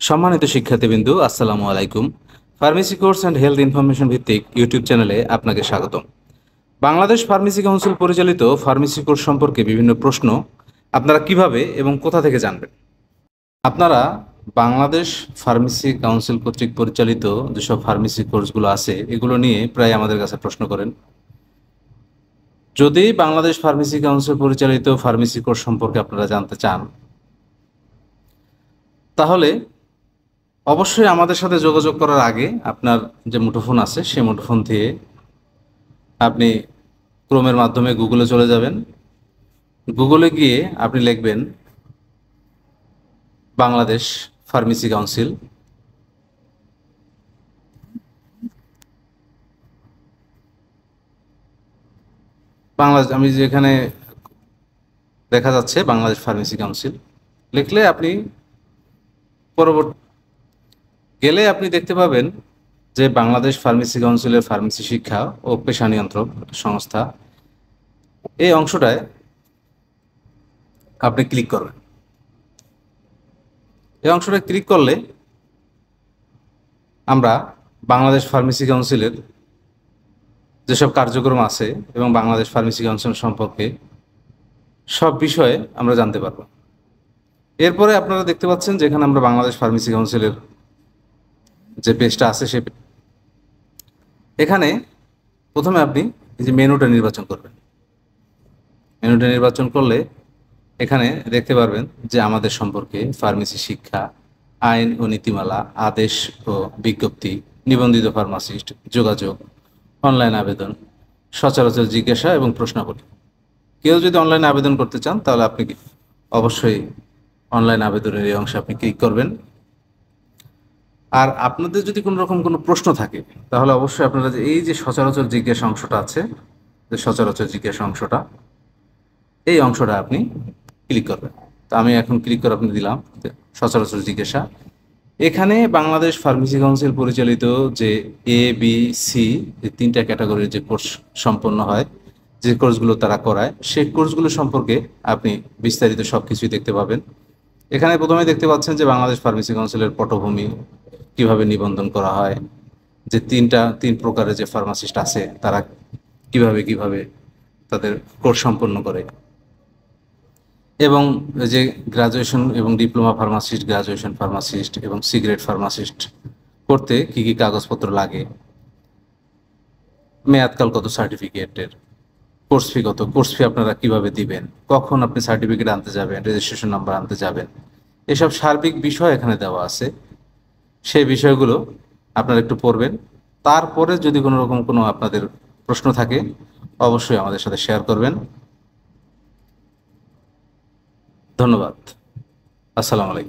সম্মানিত শিক্ষার্থীবৃন্দু, আসসালামু আলাইকুম। Pharmacy course and health information ভিত্তিক ইউটিউব চ্যানেলে আপনাকে স্বাগতম। বাংলাদেশ ফার্মেসি কাউন্সিল পরিচালিত ফার্মেসি কোর্স সম্পর্কে বিভিন্ন প্রশ্ন আপনারা কিভাবে এবং কোথা থেকে জানবেন? আপনারা বাংলাদেশ ফার্মেসি কাউন্সিল কর্তৃক পরিচালিত যেসব ফার্মেসি কোর্সগুলো আছে এগুলো নিয়ে প্রায় আমাদের কাছে প্রশ্ন করেন। যদি বাংলাদেশ ফার্মেসি কাউন্সিল পরিচালিত ফার্মেসি কোর্স সম্পর্কে আপনারা জানতে চান, তাহলে অবশ্যই আমাদের সাথে যোগাযোগ করার আগে আপনার যে মুঠোফোন আছে সেই মুঠোফোন দিয়ে আপনি ক্রোমের মাধ্যমে গুগলে চলে যাবেন। গুগলে গিয়ে আপনি লিখবেন বাংলাদেশ ফার্মেসি কাউন্সিল। আমি যেখানে দেখা যাচ্ছে বাংলাদেশ ফার্মেসি কাউন্সিল লিখলে আপনি পরবর্তী গেলে আপনি দেখতে পাবেন যে বাংলাদেশ ফার্মেসি কাউন্সিলের ফার্মেসি শিক্ষা ও পেশা নিয়ন্ত্রক সংস্থা, এই অংশটায় আপনি ক্লিক করবেন। এই অংশটা ক্লিক করলে আমরা বাংলাদেশ ফার্মেসি কাউন্সিলের যেসব কার্যক্রম আছে এবং বাংলাদেশ ফার্মেসি কাউন্সিল সম্পর্কে সব বিষয়ে আমরা জানতে পারব। এরপরে আপনারা দেখতে পাচ্ছেন যেখানে আমরা বাংলাদেশ ফার্মেসি কাউন্সিলের যে পেজটা আছে এখানে প্রথমে আপনি এই যে মেনুটা নির্বাচন করবেন। মেনুটা নির্বাচন করলে এখানে দেখতে পারবেন যে আমাদের সম্পর্কে ফার্মেসি শিক্ষা, আইন ও নীতিমালা, আদেশ ও বিজ্ঞপ্তি, নিবন্ধিত ফার্মাসিস্ট, যোগাযোগ, অনলাইন আবেদন, সচরাচর জিজ্ঞাসা এবং প্রশ্নাবলী। কেউ যদি অনলাইনে আবেদন করতে চান তাহলে আপনি অবশ্যই অনলাইন আবেদনের এই অংশে আপনি ক্লিক করবেন। আর আপনাদের যদি কোনো রকম কোনো প্রশ্ন থাকে তাহলে অবশ্যই আপনারা যে এই যে সচরাচর জিজ্ঞাসা অংশটা আছে, যে সচরাচর জিজ্ঞাসা অংশটা, এই অংশটা আপনি ক্লিক করবেন। তো আমি এখন ক্লিক করে আপনি দিলাম সচরাচর জিজ্ঞাসা। এখানে বাংলাদেশ ফার্মেসি কাউন্সিল পরিচালিত যে এ বি সি এই তিনটা ক্যাটাগরির যে কোর্স সম্পন্ন হয়, যে কোর্সগুলো তারা করায়, সেই কোর্সগুলো সম্পর্কে আপনি বিস্তারিত সব কিছুই দেখতে পাবেন। এখানে প্রথমে দেখতে পাচ্ছেন যে বাংলাদেশ ফার্মেসি কাউন্সিলের পটভূমি, কিভাবে নিবন্ধন করা হয়, যে তিন প্রকারের যে ফার্মাসিস্ট আছে তারা কিভাবে তাদের কোর্স সম্পন্ন করে, এবং যে গ্রাজুয়েশন এবং ডিপ্লোমা ফার্মাসিস্ট, গ্রাজুয়েশন ফার্মাসিস্ট এবং সিগারেট ফার্মাসিস্ট করতে কি কি কাগজপত্র লাগে, মেয়াদকাল কত সার্টিফিকেটের, কোর্স ফি কত, কোর্স ফি আপনারা কিভাবে দিবেন, কখন আপনি সার্টিফিকেট আনতে যাবেন, রেজিস্ট্রেশন নাম্বার আনতে যাবেন, এসব সার্বিক বিষয় এখানে দেওয়া আছে। সেই বিষয়গুলো আপনারা একটু পড়বেন। তারপরে যদি কোনো রকম কোনো আপনাদের প্রশ্ন থাকে অবশ্যই আমাদের সাথে শেয়ার করবেন। ধন্যবাদ। আসসালামু আলাইকুম।